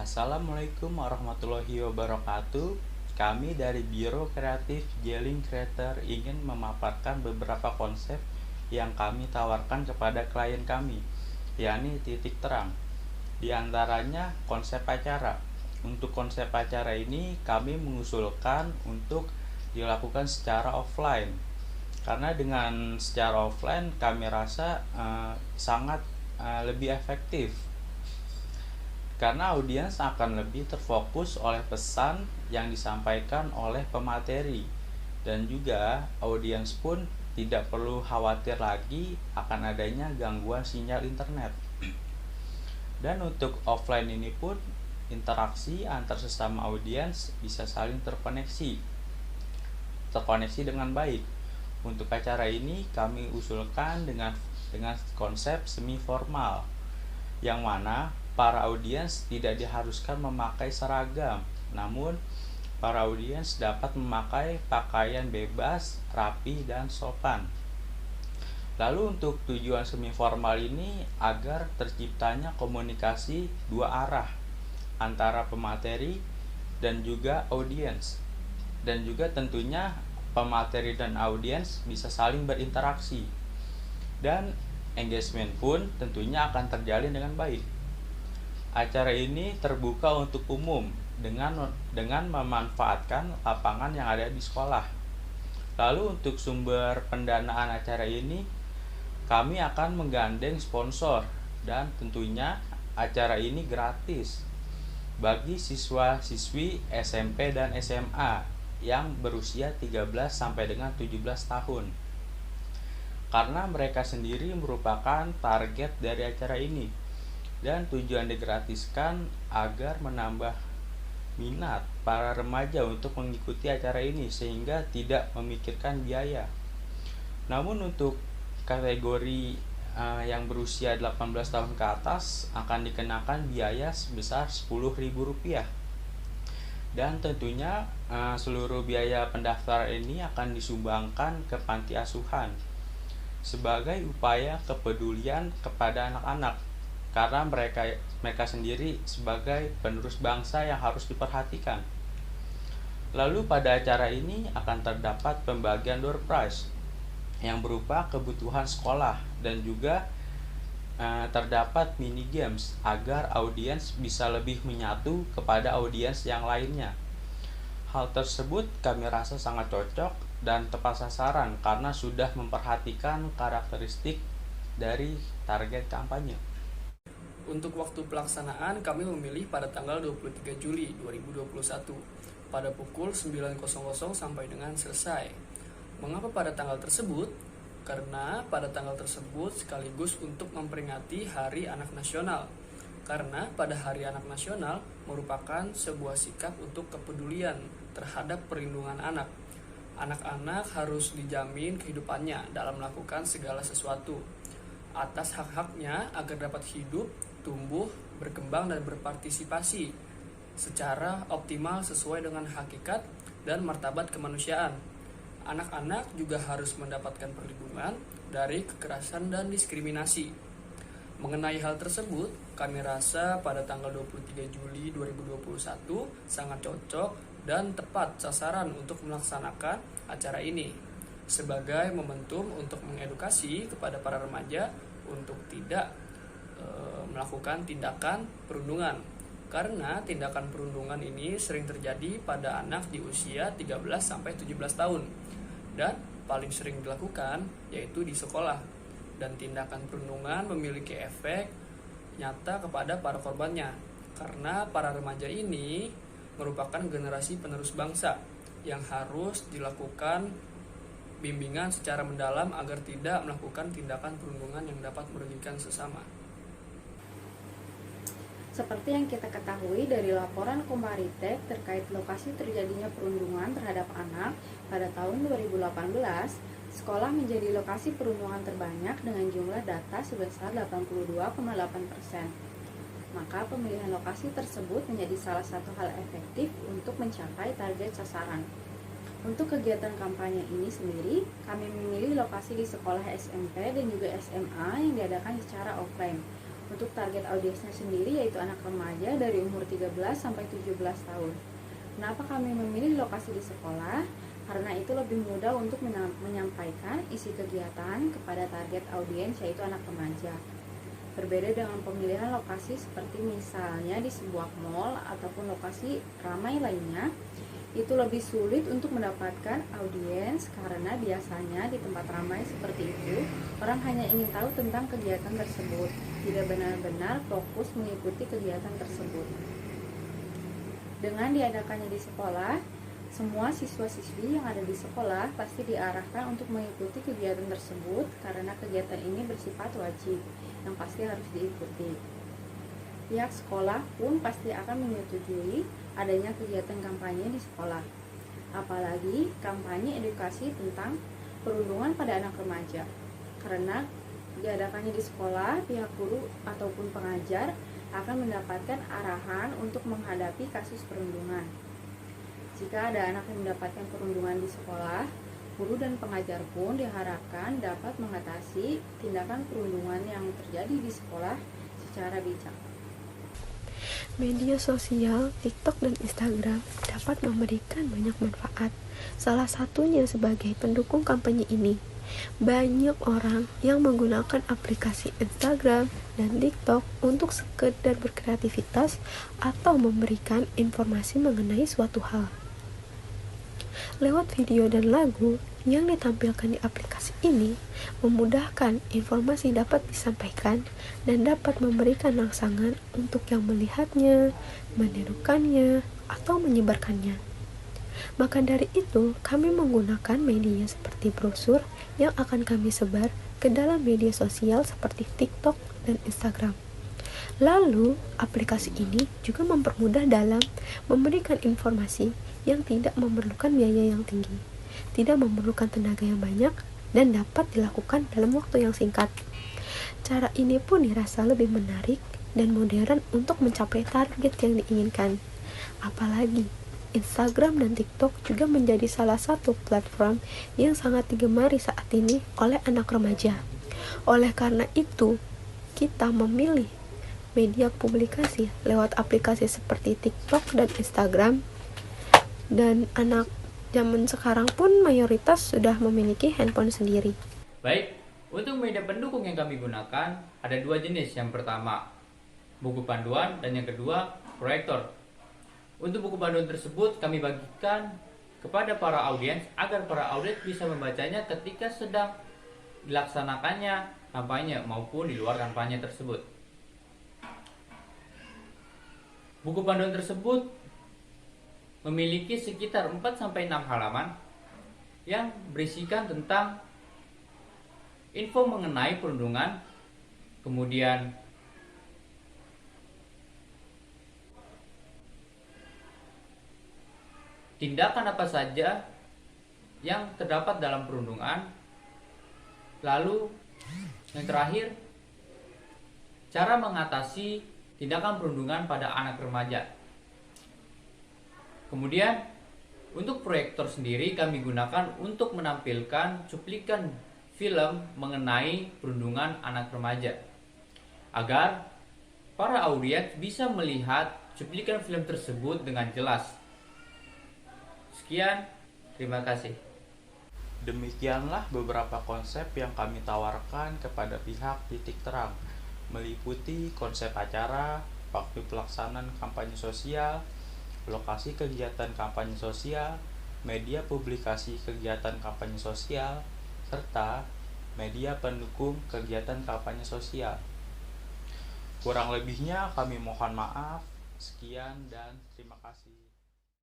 Assalamualaikum warahmatullahi wabarakatuh. Kami dari Biro Kreatif Jeling Creator ingin memaparkan beberapa konsep yang kami tawarkan kepada klien kami, yakni titik terang. Di antaranya konsep acara. Untuk konsep acara ini kami mengusulkan untuk dilakukan secara offline. Karena dengan secara offline kami rasa sangat lebih efektif karena audiens akan lebih terfokus oleh pesan yang disampaikan oleh pemateri, dan juga audiens pun tidak perlu khawatir lagi akan adanya gangguan sinyal internet. Dan untuk offline ini pun interaksi antar sesama audiens bisa saling terkoneksi dengan baik. Untuk acara ini kami usulkan dengan konsep semi formal, yang mana para audiens tidak diharuskan memakai seragam, namun para audiens dapat memakai pakaian bebas, rapi, dan sopan. Lalu untuk tujuan semi formal ini agar terciptanya komunikasi dua arah antara pemateri dan juga audiens. Dan juga tentunya pemateri dan audiens bisa saling berinteraksi. Dan engagement pun tentunya akan terjalin dengan baik. Acara ini terbuka untuk umum dengan memanfaatkan lapangan yang ada di sekolah. Lalu untuk sumber pendanaan acara ini, kami akan menggandeng sponsor, dan tentunya acara ini gratis bagi siswa-siswi SMP dan SMA yang berusia 13 sampai dengan 17 tahun. Karena mereka sendiri merupakan target dari acara ini. Dan tujuan digratiskan agar menambah minat para remaja untuk mengikuti acara ini sehingga tidak memikirkan biaya. Namun untuk kategori yang berusia 18 tahun ke atas akan dikenakan biaya sebesar Rp10.000. Dan tentunya seluruh biaya pendaftaran ini akan disumbangkan ke panti asuhan sebagai upaya kepedulian kepada anak-anak, karena mereka sendiri sebagai penerus bangsa yang harus diperhatikan. Lalu pada acara ini akan terdapat pembagian door prize yang berupa kebutuhan sekolah, dan juga terdapat mini games agar audiens bisa lebih menyatu kepada audiens yang lainnya. Hal tersebut kami rasa sangat cocok dan tepat sasaran karena sudah memperhatikan karakteristik dari target kampanye. Untuk waktu pelaksanaan, kami memilih pada tanggal 23 Juli 2021 pada pukul 9.00 sampai dengan selesai. Mengapa pada tanggal tersebut? Karena pada tanggal tersebut sekaligus untuk memperingati Hari Anak Nasional. Karena pada Hari Anak Nasional merupakan sebuah sikap untuk kepedulian terhadap perlindungan anak. Anak-anak harus dijamin kehidupannya dalam melakukan segala sesuatu atas hak-haknya agar dapat hidup, tumbuh, berkembang, dan berpartisipasi secara optimal sesuai dengan hakikat dan martabat kemanusiaan. Anak-anak juga harus mendapatkan perlindungan dari kekerasan dan diskriminasi. Mengenai hal tersebut, kami rasa pada tanggal 23 Juli 2021 sangat cocok dan tepat sasaran untuk melaksanakan acara ini sebagai momentum untuk mengedukasi kepada para remaja untuk tidak melakukan tindakan perundungan, karena tindakan perundungan ini sering terjadi pada anak di usia 13 sampai 17 tahun dan paling sering dilakukan yaitu di sekolah, dan tindakan perundungan memiliki efek nyata kepada para korbannya karena para remaja ini merupakan generasi penerus bangsa yang harus dilakukan bimbingan secara mendalam agar tidak melakukan tindakan perundungan yang dapat merugikan sesama. Seperti yang kita ketahui dari laporan Komparitek terkait lokasi terjadinya perundungan terhadap anak pada tahun 2018, sekolah menjadi lokasi perundungan terbanyak dengan jumlah data sebesar 82,8%. Maka pemilihan lokasi tersebut menjadi salah satu hal efektif untuk mencapai target sasaran. Untuk kegiatan kampanye ini sendiri, kami memilih lokasi di sekolah SMP dan juga SMA yang diadakan secara offline. Untuk target audiensnya sendiri yaitu anak remaja dari umur 13 sampai 17 tahun. Kenapa kami memilih lokasi di sekolah? Karena itu lebih mudah untuk menyampaikan isi kegiatan kepada target audiens yaitu anak remaja. Berbeda dengan pemilihan lokasi seperti misalnya di sebuah mall ataupun lokasi ramai lainnya, itu lebih sulit untuk mendapatkan audiens karena biasanya di tempat ramai seperti itu, orang hanya ingin tahu tentang kegiatan tersebut, tidak benar-benar fokus mengikuti kegiatan tersebut. Dengan diadakannya di sekolah, semua siswa-siswi yang ada di sekolah pasti diarahkan untuk mengikuti kegiatan tersebut karena kegiatan ini bersifat wajib yang pasti harus diikuti. Pihak sekolah pun pasti akan menyetujui adanya kegiatan kampanye di sekolah. Apalagi kampanye edukasi tentang perundungan pada anak remaja. Karena diadakannya di sekolah, pihak guru ataupun pengajar akan mendapatkan arahan untuk menghadapi kasus perundungan. Jika ada anak yang mendapatkan perundungan di sekolah, guru dan pengajar pun diharapkan dapat mengatasi tindakan perundungan yang terjadi di sekolah secara bijak. Media sosial, TikTok dan Instagram dapat memberikan banyak manfaat. Salah satunya sebagai pendukung kampanye ini. Banyak orang yang menggunakan aplikasi Instagram dan TikTok untuk sekedar berkreativitas atau memberikan informasi mengenai suatu hal. Lewat video dan lagu yang ditampilkan di aplikasi ini, memudahkan informasi dapat disampaikan dan dapat memberikan rangsangan untuk yang melihatnya, menirukannya, atau menyebarkannya. Maka dari itu, kami menggunakan media seperti brosur yang akan kami sebar ke dalam media sosial seperti TikTok dan Instagram. Lalu, aplikasi ini juga mempermudah dalam memberikan informasi yang tidak memerlukan biaya yang tinggi, tidak memerlukan tenaga yang banyak, dan dapat dilakukan dalam waktu yang singkat. Cara ini pun dirasa lebih menarik dan modern untuk mencapai target yang diinginkan. Apalagi, Instagram dan TikTok juga menjadi salah satu platform yang sangat digemari saat ini oleh anak remaja. Oleh karena itu, kita memilih media publikasi lewat aplikasi seperti TikTok dan Instagram, dan anak zaman sekarang pun mayoritas sudah memiliki handphone sendiri. Baik, untuk media pendukung yang kami gunakan ada dua jenis. Yang pertama, buku panduan, dan yang kedua, proyektor. Untuk buku panduan tersebut kami bagikan kepada para audiens agar para audiens bisa membacanya ketika sedang dilaksanakannya kampanye maupun di luar kampanye tersebut. Buku panduan tersebut memiliki sekitar 4-6 halaman yang berisikan tentang info mengenai perundungan, kemudian tindakan apa saja yang terdapat dalam perundungan, lalu yang terakhir, cara mengatasi tindakan perundungan pada anak remaja. Kemudian, untuk proyektor sendiri kami gunakan untuk menampilkan cuplikan film mengenai perundungan anak remaja, agar para audiens bisa melihat cuplikan film tersebut dengan jelas. Sekian, terima kasih. Demikianlah beberapa konsep yang kami tawarkan kepada pihak Titik Terang, meliputi konsep acara, waktu pelaksanaan kampanye sosial, lokasi kegiatan kampanye sosial, media publikasi kegiatan kampanye sosial, serta media pendukung kegiatan kampanye sosial. Kurang lebihnya kami mohon maaf. Sekian dan terima kasih.